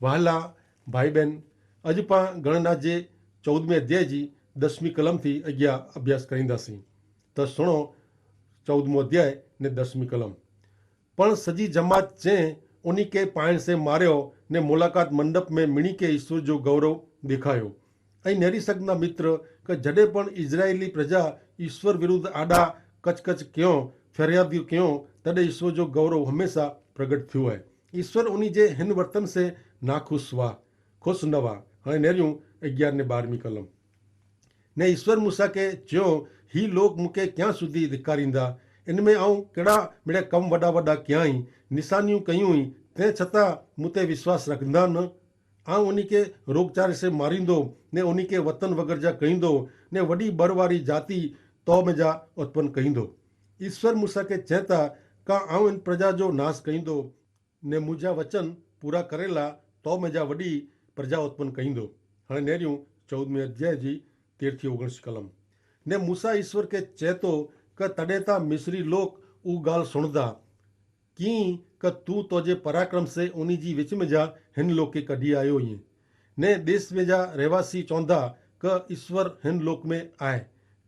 वहाला भाई बहन, अज पाण गणनाथ जे 14वें अध्याय जी 10वीं कलम थी अॻियां अभ्यास करींदासीं। त सुणो 14मो अध्याय ने 10वीं कलम। पण सजी जमात चें उन्हीं के पाण से मारियो ने मुलाकात मंडप में मिणी के ईश्वर जो गौरव दिखायो। ऐं नेरी सघंदा मित्र कि जॾहिं पण इज़राइली प्रजा ईश्वर विरुद्ध आॾा कचकच कयो, फरियादियूं कयो, तॾहिं ईश्वर जो गौरव हमेशा प्रगट थियो आहे। ईश्वर उन्हीं जे हिन वर्तन से नाखुश हुआ, खुश न हुआ। हाणे नेरियूं 11 ने 12वीं कलम। ने ईश्वर मूसा के चयो, ही लोग मूंखे क्या सुधी धिकारींदा, इनमें आऊं कहिड़ा मिड़े कम वॾा वॾा कयाई, निशानियूं कयूं ई, तंहिं छतां मूं ते विश्वास रखंदा न। आऊं उन्हीं के रोगचारे से मारींदो ने उन्हीं के वतन वग़ैरह जा कईंदो ने वॾी बर वारी जाति तो में जा उत्पन्न कईंदो। ईश्वर मूसा के चेता का आऊं इन प्रजा जो नाश कईंदो ने मुंहिंजा वचन पूरा करेला तो में जा वॾी प्रजा उत्पन्न कईंदो। हाणे नेरियूं 14वें अध्याय जी 13 19 कलम। ने मूसा ईश्वर के चेतो क तॾहिं तां मिस्री लोग ऊ ॻाल्हि सुणंदा कीअं क तूं तुंहिंजे पराक्रम से उन्हीं जी विच में जा हिन लोक खे कढी आयो ई। ने देश में जा रहवासी चवंदा क ईश्वर हिन लोक में आहे,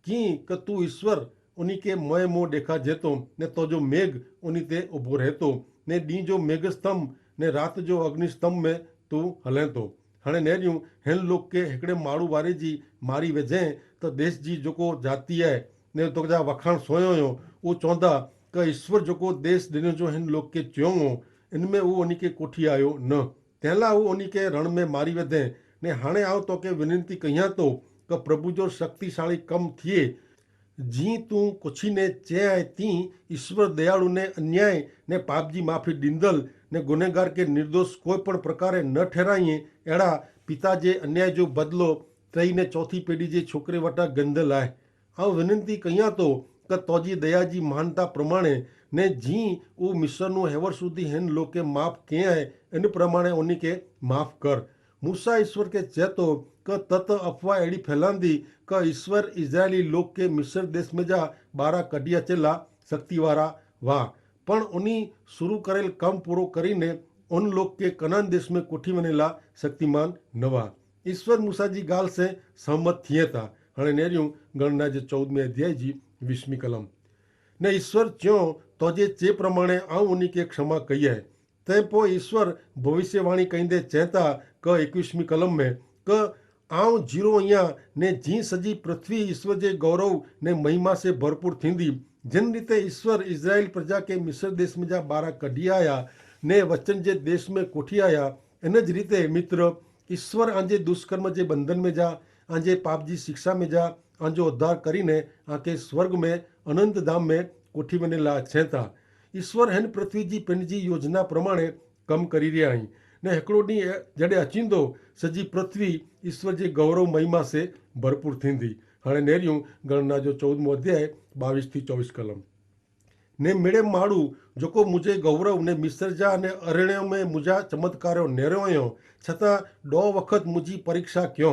कीअं क तूं ईश्वर उन्हीं के मोए मुंहुं ॾेखारिजे थो ने तुंहिंजो मेघ उन्हीं ते उभो रहे थो ने ॾींहं जो मेघ स्तंभ ने राति जो अग्नि स्तंभ में तूं हलें थो। हाणे नेरियूं हिन लोक के हिकिड़े माण्हू वारे जी मारी वेझे त देश जी जेको जाति आहे ने तुंहिंजा वखाण सुहियो हुयो, उहो चवंदा क ईश्वर जेको देश ॾिनो जो हिन लोक खे चयो हो, इनमें उहो उन्हीं खे कोठी आयो न। तंहिं लाइ उहो उन्हीं खे रण में मारी वेंदे ने हाणे आउं तोखे विनती कयां थो क प्रभु जो शक्तिशाली कम थिए। जीअं तूं कुछी ने चया आहे तीअं ईश्वर दयालु ने अन्याय ने पाप जी माफ़ी ॾींदल ने गुनहगार के निर्दोष कोई पण प्रकारे न ठहराईं। अहिड़ा पिता जे अन्याय जो बदिलो टई ने चौथी पीढ़ी जे छोकिरे वटां गंदल आहे। आउं विनती कयां थो क तुंहिंजी दया जी महानता प्रमाणे ने जीअं उहो मिस्रनू हेवर सुधी हिन लोक खे माफ़ कया आहे, इन प्रमाणे उन्हीं खे माफ़ कर। मूसा ईश्वर के चए थो क तत अफ़वाह अहिड़ी फैलांदी क ईश्वर इज़राइली लोक के मिस्र देश में जा ॿारा कढी अचेला शक्ति वारा हुआ, पण उन्हीं शुरू करेल कम पूरो करीने उन लोग के कनान देश में कोठी वञेला शक्तिमान न हुआ। ईश्वर मूसा जी ॻाल्हि से सहमत थिए था। हाणे नेरियूं गणना जे 14वें अध्याय जी 20वीं कलम। ने ईश्वर चयो, तुंहिंजे चे प्रमाणे आऊं उन्हीं खे क्षमा कई आहे। तंहिं पोइ ईश्वर भविष्यवाणी कईंदे चएता क 21वीं कलम में क आऊं जीरो आहियां ने जीअं सॼी पृथ्वी ईश्वर जे गौरव ने महिमा से भरपूर थींदी। जिन रीते ईश्वर इज़राइल प्रजा के मिस्र देश में जा ॿारा कढी आया ने वचन जे देश में कोठी आया, इन ज रीते मित्र ईश्वर आंजे दुष्कर्म जे बंधन में जा, आंजे पाप जी शिक्षा में जा आंजो उद्धार करीने आके स्वर्ग में अनंत धाम में कोठी वञे ला अचनि था। ईश्वर हिन पृथ्वी जी पंहिंजी योजना प्रमाणे कमु करी रहिया आहिनि ने हिकिड़ो ॾींहुं जॾहिं अचींदो सॼी पृथ्वी ईश्वर जे गौरव महिमा से भरपूर थींदी। हाणे नेरियूं गणना जो 14मो अध्याय 22 थी 24 कलम। ने मिड़े माण्हू जेको मुंहिंजे गौरव ने मिस्र जा ने अरण्य में मुंहिंजा चमत्कारो नेरियो हुयो, छतां ॾोह वक़्त मुंहिंजी परीक्षा कयो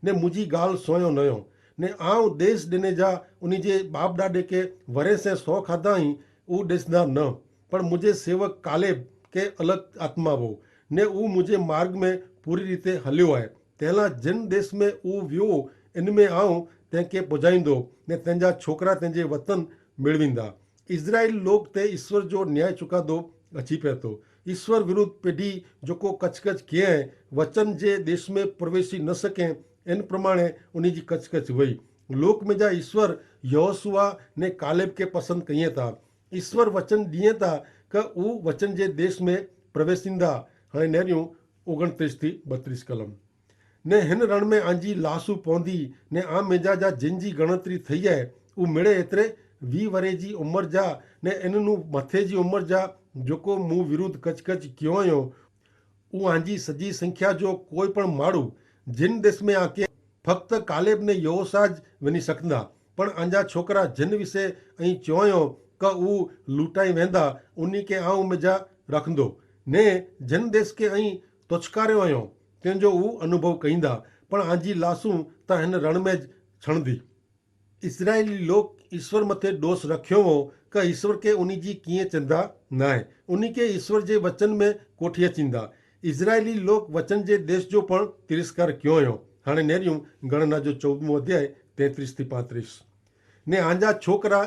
ने मुंहिंजी ॻाल्हि सोयो न हुयो ने आऊं देश ॾिने जा उन जे बाप ॾाॾे के वरे से 100 खाधाई, उहो ॾिसंदा न। पर मुंहिंजे सेवक कालेब के अलॻि आत्मा हो ने उहो मुंहिंजे मार्ग में पूरी रीते हलियो आहे। तंहिं लाइ जिन देश में उहो वियो इन में आऊं तंहिंखे पुॼाईंदो ने तंहिंजा छोकिरा तंहिंजे वतन मिड़वींदा। इज़राइल लोक ते ईश्वर जो न्याय चुकादो अची पियो थो। ईश्वर विरुद्ध पीढ़ी जेको कचकच किए वचन जे देश में प्रवेशी न सके, इन प्रमाणे उन्हीं जी कचकच हुई। लोक में जा ईश्वर यहोशुआ ने कालेब के पसंद कईं था। ईश्वर वचन ॾिए था क उहो वचन जे देश में प्रवेशींदा। हाणे नेरियूं 29 थी 32 कलम। ने हिन रण में आंजी लाशू पवंदी ने आ मेजा जा जिन जी गणतरी थी आहे उहो मिड़े एतिरे 20 वरे जी उमिरि जा ने इननू मथे जी उमिरि जा जेको मूं विरुद्ध कचकच कयो हुयो, उहो आंजी सॼी संख्या जो कोई पण माण्हू जिन देश में आके फक्त कालेब ने यहोसाज वञी सघंदा। पण आंजा छोकिरा जिन विषय ऐं चयो क उहो लूटाई वेंदा उन्हीं खे आऊं मुंहिंजा रखंदो ने जिन देश खे ऐं तुचकारियो हुयो तंहिंजो उहो अनुभव कईंदा। पण आंजी लाशूं त हिन रण में छणंदी। इज़राइली लोग ईश्वर मथे दोष रखियो हो क ईश्वर के उन्हीं जी कीअं चिंता न आहे, उन्हीं खे ईश्वर जे वचन में कोठी अचींदा। इज़राइली लोक वचन जे देश जो पण तिरस्कार क्यों हुयो। हाणे नेरियूं गणना जो 14 अध्याय 33 થી 35 ने आंजा छोकरा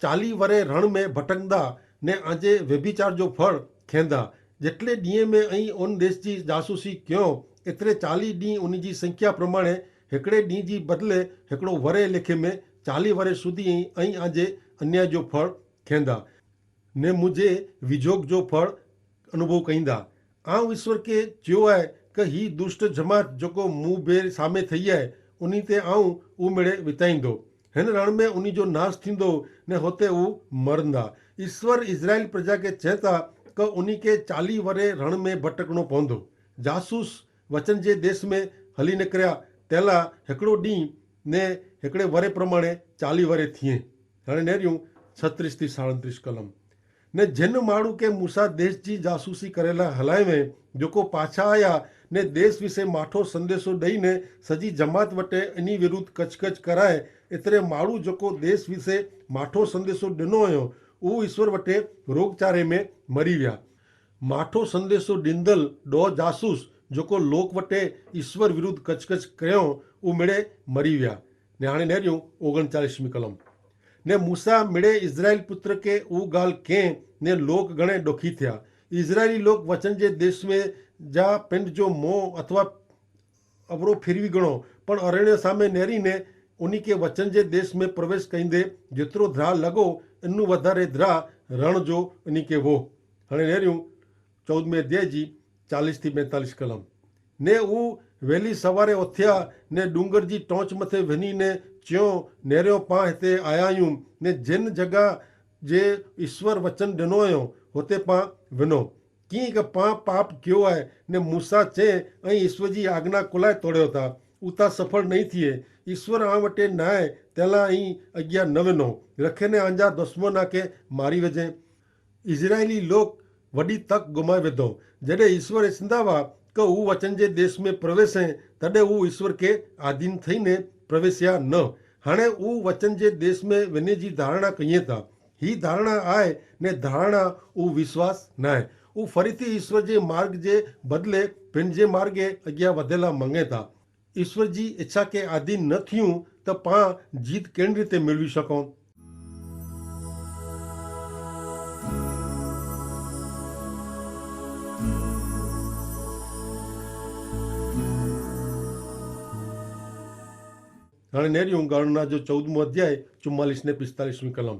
40 वरे रण में भटकंदा ने आंजे व्यभिचार जो फल खेंदा। जेटले ॾींहं में ऐं उन देश जी जासूसी क्यों एतिरे 40 ॾींहं उन जी संख्या प्रमाणे हिकिड़े ॾींहं जी बदिले हिकिड़ो वरे लेखे में 40 वरे सुधी ऐं आंजे अन्याय जो फल खेंदा ने मुंहिंजे विजोग जो फल अनुभव कईंदा। आउं ईश्वर खे चयो आहे कि ही दुष्ट जमात जेको मूं बे सामे थी आहे उन ते आउं उमिड़े विताईंदो। हिन रण में उन जो नाश थींदो ने हुते हू मरंदा। ईश्वर इज़राइल प्रजा खे चए था कि उन खे 40 वरे रण में भटकणो पवंदो। जासूस वचन जे देश में हली निकिरिया तेला हिकिड़ो ॾींहुं ने हिकिड़े वरे प्रमाणे 40 वरे थिए। हाणे नेरियूं 36 થી 37 कलम ने जिन माण्हू खे मूसा देश जी जासूसी करेला हलाए में जेको पाछा आया ने देश विषय माठो संदेशो ॾेई ने सॼी जमात वटि इन विरुद्ध कचकच कराए एतिरे माण्हू जेको देश विषय माठो संदेशो ॾिनो हुयो उहो ईश्वर वटि रोगचारे में मरी विया। माठो संदेशो ॾींदड़ ॾोह जासूस जेको लोक वटि ईश्वर विरुद्ध कचकच कयो उहो मिड़े मरी विया। ने हाणे नेरियूं 39 कलम ने मूसा मिड़े इज़राइल पुत्र के उहो ॻाल्हि कंहिं ने लोक घणे ॾुखी थिया। इज़राइली लोक वचन जे देश में जा पिंड जो मोह अथवा अवरो फिरवी गणो पण अरण्य सामे नेरीने उन खे वचन जे देश में प्रवेश कईंदे जेतिरो द्रा लॻो इनू वधारे द्रा रण जो इन खे वो। हाणे नेरियूं 14 अध्याय जी 40 થી 42 कलम ने हू वेली सवारे उथिया ने डूंगर जी टोच मथे वञी ने चयो नेरियो पां हिते आया आहियूं ने जिन जॻह जे ईश्वर वचन ॾिनो हुयो हुते पां वञो। कीअं कि पां पाप कयो आहे ने मूसा चए ऐं ईश्वर जी आज्ञा कुलाए तोड़ियो था उता सफल नहीं थिए। ईश्वर आ वटे न आहे तेला ई अॻियां न वञो रखे ने आंजा दुश्मन खे मारी वञे। इज़राइली लोक वॾी तक गुमाए विधो जॾहिं ईश्वर ॾिसंदा हुआ कि हू वचन जे देश में प्रवेश आहे तॾहिं हू ईश्वर खे आधीन थई ने प्रवेशिया न। हाणे हू वचन जे देश में वञे जी धारणा कईं था। ही धारणा आहे ने धारणा हू विश्वास न आहे। हू फरीथी ईश्वर जे मार्ग जे बदिले पंहिंजे मार्गे अॻियां वधेला मंगे था। ईश्वर जी इच्छा खे आधीन न थियूं त पां जीत कहिड़ी रीते मिलवी सघूं। हाणे नेरियूं गणना जो 14 अध्याय 44 ને 45 कलम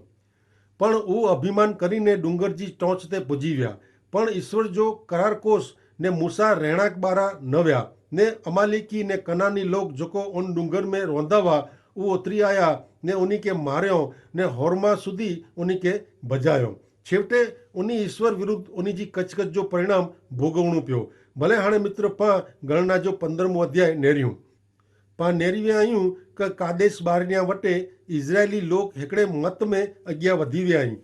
पण हू अभिमान કરીને ડુંગર जी टोच ते पुजी विया पण ईश्वर जो करारकोश ने मूसा રહેણાંક બારા न विया ने अमालिकी ने कनानी लोग जेको उन डूंगर में रहंदा हुआ वो उतरी आया ने उन्हीं के मारियो ने होरमा सुधी उन्हीं के बजायो। छेवटे उन्हीं ईश्वर विरुद्ध उन्हीं जी कचकच जो परिणाम भोगवणो पियो। भले हाणे मित्र पां गणना जो 15 अध्याय नेरियूं पां नेरी विया आहियूं कि कादेश बारनिया वटे इज़राइली लोग हिकिड़े मत में अॻियां वधी विया आहिनि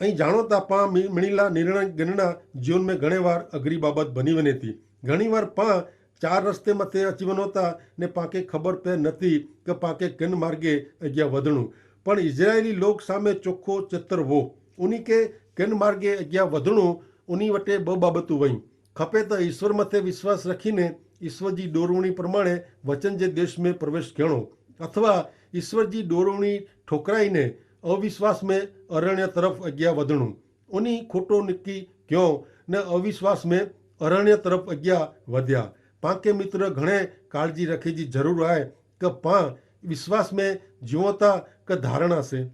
ऐं ॼाणो था पां मिणीला निर्णय गिणना जीवन में घणे वार अघरी बाबत बनी वञे थी। घणी वार पां 4 रस्ते मथे अची वञो था ने पांखे ख़बर पए नथी कि पांखे किन मार्गे अॻियां वधणो पण इज़राइली लोक सामे चोखो चित्र हो उन्हीं खे किन मार्गे अॻियां वधणो उन्हीं वटे 2 बाबतूं वयूं। खपे त ईश्वर मथे विश्वास रखीने ईश्वर जी डोरवणी प्रमाणे वचन जे देश में प्रवेश करणो अथवा ईश्वर जी डोरवणी ठोकराईने अविश्वास में अरण्य तरफ अॻियां वधणो। उन्हीं खोटो निकी क्यों न अविश्वास में अरण्य तरफ अॻियां वधिया। पांखे मित्र घणे काळजी रखे जी ज़रूर आहे कि पां विश्वास में जीवो था कि धारणा से।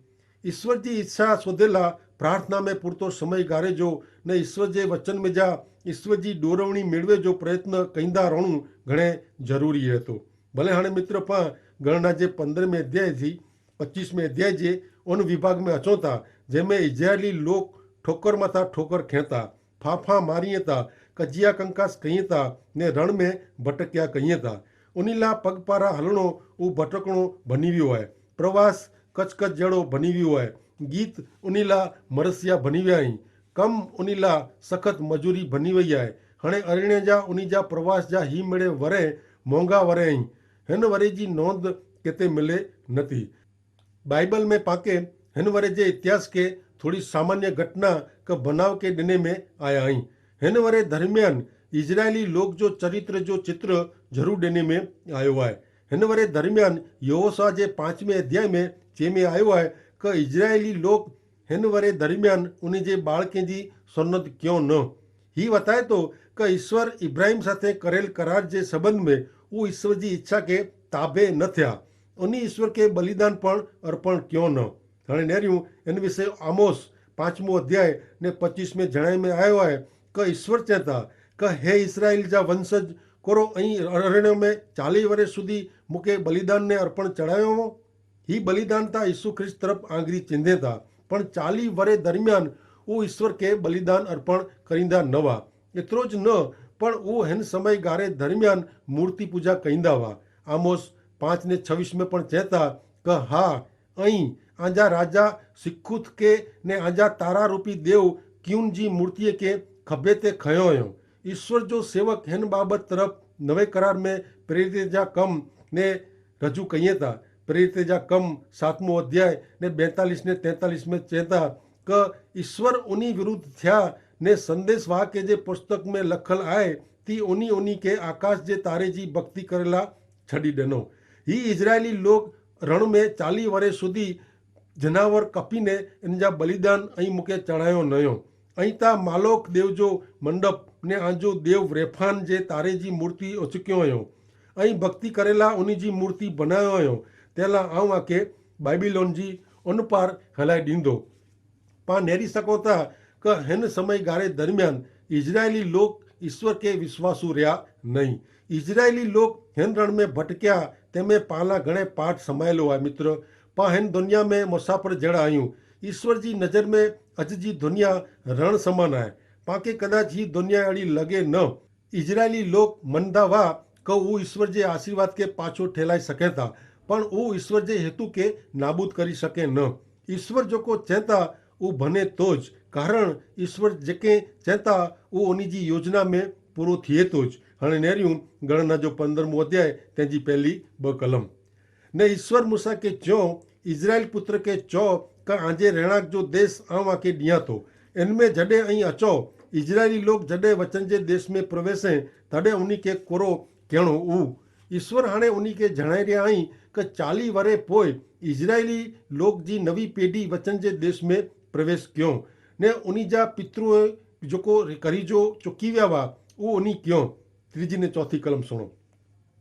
ईश्वर जी इच्छा सोधेला प्रार्थना में पूरतो समय गारे जो न ईश्वर जे वचन में जा ईश्वर जी डोरवणी मेળવે जो प्रयत्न कंदा रहणो घणे ज़रूरी है तो। भले हाणे मित्र पां गणना जे 15 अध्याय थी 25 अध्याय जे उन विभाग में अचो था जंहिंमें इज़राइली लोग ठोकर मथा ठोकर खेता फाफा मारीअ था कजिया कंकास कईं था ने रण में भटकिया कईं था। उन लाइ पगपारा हलणो उहो भटकणो बनी वियो आहे। प्रवास कचकच जहिड़ो बनी वियो आहे। गीत उन लाइ मरसिया बनी विया आहिनि। कम उन लाइ सख़्त मजूरी बनी वई आहे। हाणे अरण्य जा उन जा प्रवास जा ही मिड़े वरे मोंघा वरे आहिनि। हिन वरे जी नोंद किथे मिले नथी। बाइबल में पाके हिन वरे जे इतिहास के थोड़ी सामान्य घटना का बनाव के ॾिने में आया आहिनि। हिन वरे दरमियान इजरायली लोग जो चरित्र जो चित्र जरूर देने में आयो है। हिन वरे दरमियान यहोशुआ जे 5वें अध्याय में चेमे आयो है कि इजरायली लोग हिन वरे दरमियान उन जे बाळकें जी सुन्नत क्यों न। ही बताए तो कि ईश्वर इब्राहिम साथे करेल करार जे संबंध में वो ईश्वर जी इच्छा के ताबे न थिया, उन्हीं ईश्वर के बलिदान पण अर्पण क्यों न। हणे नेरियूं इन विषय आमोस 5मो अध्याय ने 25 में जणाई में आयो है कि ईश्वर चेता कि हे इस्राएल जा वंशज कोरो अहीं अरण्य में 40 वर्ष सुधी मूंखे बलिदान ने अर्पण चढ़ायो हो। ही बलिदान था यीशु ख्रिस्त तरफ आंगળી ચીંધે था, पण 40 वर्ष दरमियान वो ईश्वर के बलिदान अर्पण करींदा न हुआ। एतिरो ज न पण वो हिन समय गारे दरमियान मूर्ति पूजा कईंदा हुआ। आमोस 5:26 में पण चेता कि हा अहीं आजा राजा सिखुत के ने आजा तारा रूपी देव क्यून जी मूर्ति के खभे ते खयो हुयो। ईश्वर जो सेवक हिन बाबत तरफ नवे करार में प्रेरित जा कम ने रजू कईए था। प्रेरित जा कम 7मो अध्याय ने 42 ने 43 में चेता कि ईश्वर उन्हीं विरुद्ध थिया ने संदेश वाह के जे पुस्तक में लखल आए ती उन्हीं के आकाश जे तारे जी भक्ति करेला छड़ी देनो। ही इजरायली लोग रण में 40 वर्ष सुधी जनावर कपीने इन जा बलिदान अहीं मूंखे चढ़ायो नयो। अहीं ता मालोक देव जो मंडप ने आजो देव रेफान जे तारे जी मूर्ति उचक्यो हुयो। अहीं भक्ति करेला उन्हीं जी मूर्ति बनायो हुयो। तेला आऊं आके बाइबिलोन जी उन पार हलाए ॾींदो। पा नेरी सको था कि हिन समय गारे दरमियान इजरायली लोग ईश्वर के विश्वासु रहा नहीं। इजरायली लोग हिन रण में भटक्या तेमें पाला घणे पाठ समायेलो आहे। मित्र पा हिन दुनिया में मुसाफ़िर जड़ा आहियूं। ईश्वर जी नज़र में अज जी दुनिया रण समान आहे। पाके कदाच ही दुनिया अड़ी लगे न। इजरायली लोग मनदा हुआ कि वो ईश्वर जे आशीर्वाद के पाछो ठेलाई सके था, पण वो ईश्वर जे हेतु के नाबूद करी सके न। ईश्वर जो चेता वो बने तो ज, कारण ईश्वर जेके चेता वो उन्हीं जी योजना में पूरो थिए तो ज। हाणे नेरियूं गणना जो 15मो अध्याय तेजी पहली 2 कलम ने ईश्वर मूसा के चो इजराइल पुत्र के चो का आजे रहणांक जो देश आऊं आके ॾियां तो। इनमें जडे अहीं अचो इजरायली लोग जडे वचन जे देश में प्रवेशें तडे उन्हीं के कोरो कहणो ऊ। ईश्वर हाणे उन्हीं के जणाए रहिया आहीं कि 40 वर्ष पोइ इजरायली लोग जी नवी पीढ़ी वचन जे देश में प्रवेश क्यों ने उन्हीं जा पितृ जो करी जो चुकी विया हुआ वो उन्हीं क्यों। 3 ने 4 कलम सुनो।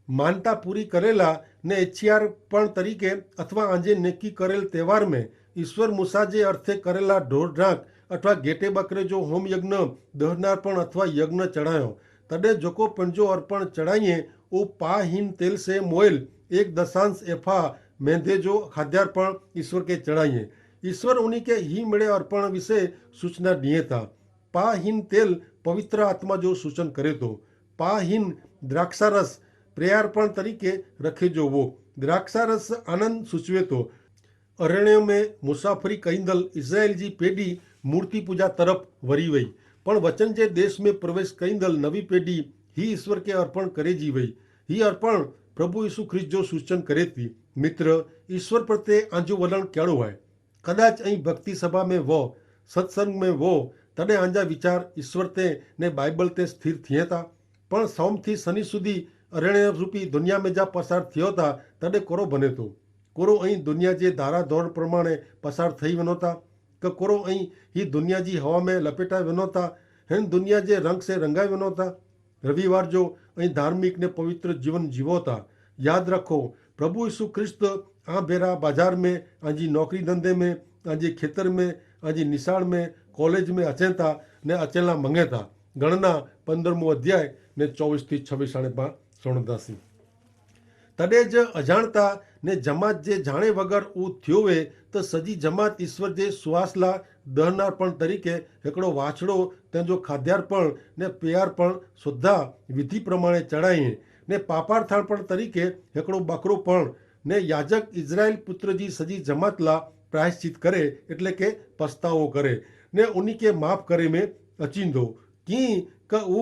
मानता पूरी करेला ने इच्छियारपण तरीके अथवा आंजे नेकी करेल तहेवार में ईश्वर मूसा जे अर्थे करेला ढोर ढाक अथवा गेटे बकरे जो होम यज्ञ दहनार्पण अथवा यज्ञ चढ़ायो तडे जोको पंजो अर्पण चढ़ाइए वो पाहीन तेल से मोयल 1 एफा मेंढे जो खाद्यार्पण ईश्वर के चढ़ाइए। ईश्वर उन्हीं के ही मिले अर्पण विषय सूचना दिए था। पाहीन तेल पवित्र आत्मा जो सूचन करे तो। पाहीन द्राक्षारस प्रेयार्पण तरीके रखे जो वो द्राक्षारस आनंद सूचवे तो। अरण्य में मुसाफरी कईंदल इजराइल जी पेढ़ी मूर्ति पूजा तरफ वरी वई, पण वचन जे देश में प्रवेश कईंदल नवी पेढ़ी ही ईश्वर के अर्पण करे जी वई। ही अर्पण प्रभु यीशु ख्रिस्त जो सूचन करे थी। मित्र ईश्वर प्रत्ये आंजो वलण केड़ो है। कदाच अहीं भक्ति सभा में वो सत्संग में वो तडे आंजा विचार ईश्वर ते ने बाइबल ते स्थिर थिए था, पण सोम थी शनि सुधी अरण्य रूपी दुनिया में जा पसार थियो था तडे कोरो बने तो। कोरो अहीं दुनिया जे धारा धोरण प्रमाणे पसार थई वनो था कि कोरो अहीं ही दुनिया जी हवा में लपेटाए वनो था। हिन दुनिया जे रंग से रंगाए वनो था। रविवार जो अहीं धार्मिक ने पवित्र जीवन जीवो था। याद रखो प्रभु यीशु ख्रिस्त आ बेरा बाजार में आजी नौकरी धंधे में आजी खेतर में आजी निशाण में कॉलेज में अचे था ने अचेला मंगे था। गणना 15मो अध्याय ने 24 थी 26 हाणे पां सुणंदासीं। तॾहिं ज अजाणता ने जमात जे जाणे वगर ऊ थियो वे त सजी जमात ईश्वर जे सुवास ला दहनार्पण तरीके हिकिड़ो वाछड़ो तंहिंजो खाद्यार्पण ने पेयार्पण सुधा विधि प्रमाणे चढ़ाईं ने पापार्थार्पण तरीके हिकिड़ो बकरो पण ने याजक इजराइल पुत्र जी सजी जमात ला प्रायश्चित करे એટલે કે પસ્તાવો કરે ને ઉની के माफ़ करे में अचींदो की क ऊ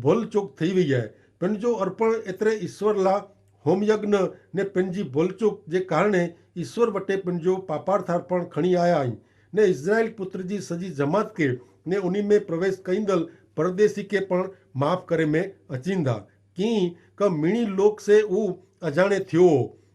भूल चूक थी वई है। पंहिंजो अर्पण एतिरे ईश्वर ला होम यज्ञ ने पंहिंजी भूल चूक जे कारणे ईश्वर वटे पंहिंजो पापार्थार्पण खणी आया आहिनि ने इज़राइल पुत्र जी सजी जमात के ने उन्हीं में प्रवेश कईंदल परदेसी के पण माफ़ करे में अचींदा की क मीणी लोक से ऊ अजाणे थियो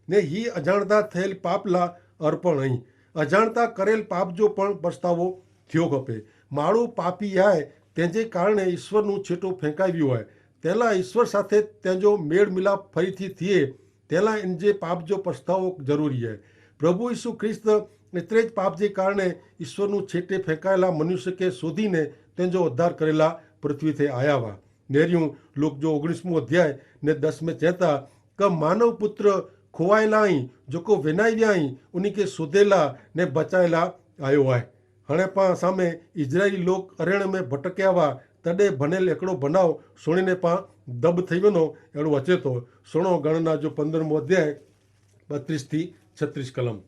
ने ही अजाणता थયેल पाप ला अर्पण आई अजाणता करेल पाप जो पण पछतावो थियो खपे माण्हू पापी आहे तेजे कारणे ईश्वरनु छेटो फेंकाव्यो है तेला ईश्वर साथे तेजो मेल मिलाप फरीथी थिए तेला इनजे पाप जो पछतावो जरूरी है प्रभु यीशु ख्रिस्त एतरे ज पाप जे कारणे ईश्वरनु छेटे फेंकाયેલા मनुष्य के शोधीने तेजो उद्धार करेला पृथ्वी थे आया हुआ नेरियूं लोक जो 19मो अध्याय ने 10 में चेता क मानव पुत्र खोवाયેલા आई जोको विनाव्या आई उन्हीं के शोधेला ने बचाયેલા आयो है हणे पा सामे इजरायली लोक अरण में भटक्या हुआ तडे बनेल एकड़ो बनाव सुणीने पा दब थई वनो एड़ो अचे तो सुणो गणना जो 15मो अध्याय 32 थी 36 कलम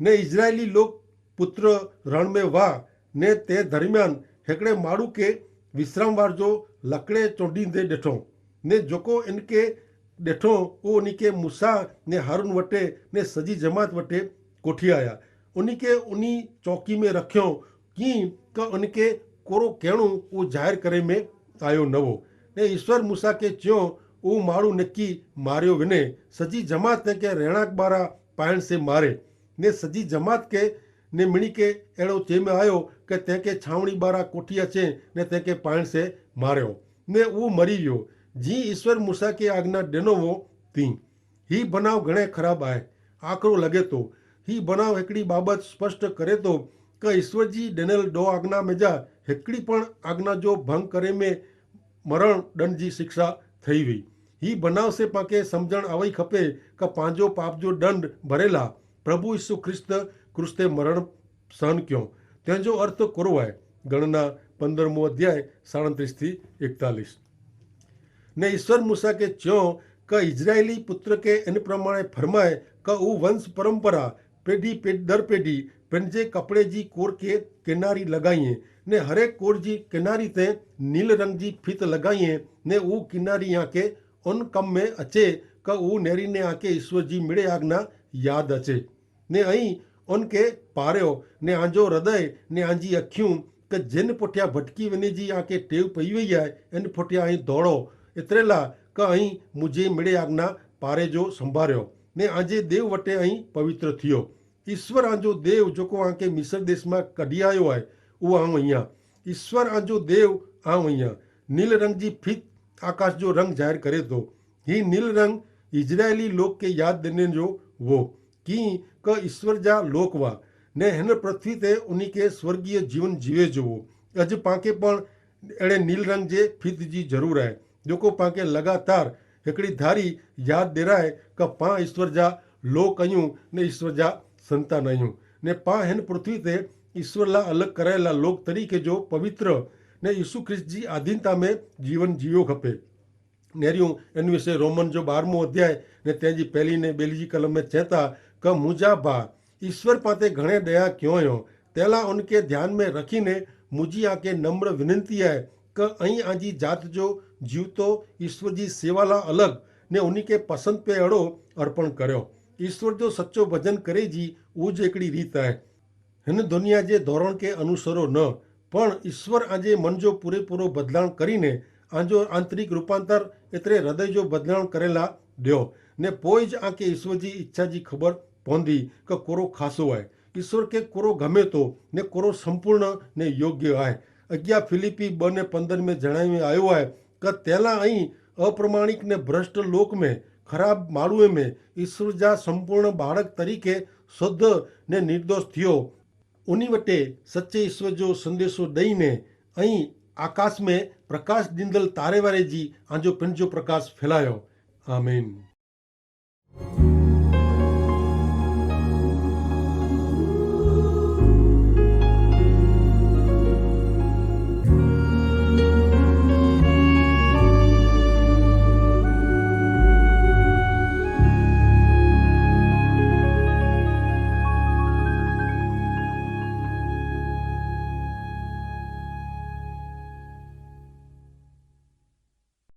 ने इजरायली लोक पुत्र रण में वाह ने ते दरमियान हेकड़े माड़ू के विश्रामवार जो लकड़े चोंडींदे डेठो ने जोको इनके डेठो वो उन्हीं के मूसा ने हारून वटे ने सजी जमात वटे कोठी आया उन्हीं के उन्हीं चौकी में रखियो की का उनके कोरो कहणु वो जाहिर करे में आयो नवो ने ईश्वर मूसा के च्यो वो माड़ू नक्की मारियो विने सजी जमात ने के रहणाक बारा पायण से मारे ने सजी जमात के ने मिणी के एड़ो चे में आयो के तेके छावणी बारा कोठी अचे ने तेके पायण से मारियो ने वो मरी गयो जी ईश्वर मूसा की आज्ञा डेनो वो थी ही बनाव घणे खराब आए आकरो लगे तो ही बनाव एकड़ी बाबत स्पष्ट करे तो कि ईश्वर जी डेनल दो आज्ञा में जा एकड़ी पण आज्ञा जो भंग करे में मरण दंड जी शिक्षा थई हुई ही बनाव से पाके समझण आवई खपे कि पांजो पाप जो दंड भरेला प्रभु यीशु ख्रिस्त क्रूस्ते मरण सहन क्यों तेजो अर्थ करो है गणना 15मो अध्याय 37 थी 41 ने ईश्वर मूसा के च्यो क इजरायली पुत्र के इन प्रमाणे फरमाए क ऊ वंश परंपरा पेढ़ी दर पेढ़ी पंजे कपड़े जी कोर के किनारी लगाइए ने हरेक कोर जी किनारी ते नील रंग जी फीत लगाइए ने ऊ किनारी आके उन कम में अचे क ऊ नेरी ने आके ईश्वर जी मिड़े आज्ञा याद अचे ने अई उनके पारियो ने आंजो हृदय ने आंजी अखियूं कि जिन पुठिया भटकी वने जी आके टेव पई वई है इन पुठिया अई दौड़ो इतरेला क अई मुझे मिड़े आज्ञा पारे जो संभारियो ने आंजे देव वटे अई पवित्र थियो ईश्वर आंजो देव जोको आके मिस्र देश में कढी आयो है वो आऊं अहियां ईश्वर आंजो देव आऊं अहियां नील रंग जी फीत आकाश जो रंग जाहिर करे तो ही नील रंग इजरायली लोक के याद देने जो वो की क ईश्वर जा लोक वा ने हिन पृथ्वी ते उन्हीं के स्वर्गीय जीवन जीवे जो अज पाके पण एड़े नील रंग जे फीत जी जरूर है जोको पाके लगातार एकड़ी धारी याद दिराए क पा ईश्वर जा लोक आहियूं ने ईश्वर जा संतान आहियूं ने पा हिन पृथ्वी ते ईश्वर ला अलग करायेला लोक तरीके जो पवित्र ने यीशु ख्रिस्त जी आधीनता में जीवन जीवो खपे नेरियूं इन विषय रोमन जो 12मो अध्याय ने तेजी पहली ने बेली जी कलम में चेता क मुझा बा ईश्वर पाते घणे दया क्यों हो तेला उनके ध्यान में रखीने मुझी आके नम्र विनंती है क अई आजी जात जो जीवतो ईश्वर जी सेवा ला अलग ने उन्हीं के पसंद पे अड़ो अर्पण कर्यो ईश्वर जो सच्चो भजन करे जी वो ज एकड़ी रीत है हिन दुनिया जे धोरण के अनुसरो न पण ईश्वर आजे मन जो पूरेपूरो बदलाव करीने आंजो आंतरिक रूपांतर एतरे हृदय जो बदलाव करेला दियो ने पोई ज आके ईश्वर जी इच्छा जी खबर पौंदी क कोरो खासो है ईश्वर के कोरो गमे तो ने कोरो संपूर्ण ने योग्य है अज्ञा फिलिपी 2 ने 15 में जणावी आयो है क तेला अई अप्रमाणिक ने भ्रष्ट लोक में खराब माड़ुए में ईश्वर जा संपूर्ण बाळक तरीके शुद्ध ने निर्दोष थियो उन्हीं वटे सच्चे ईश्वर जो संदेशो दई ने अई आकाश में प्रकाश दींदल तारे वारे जी आंजो पिंजो प्रकाश फैलायो आमीन।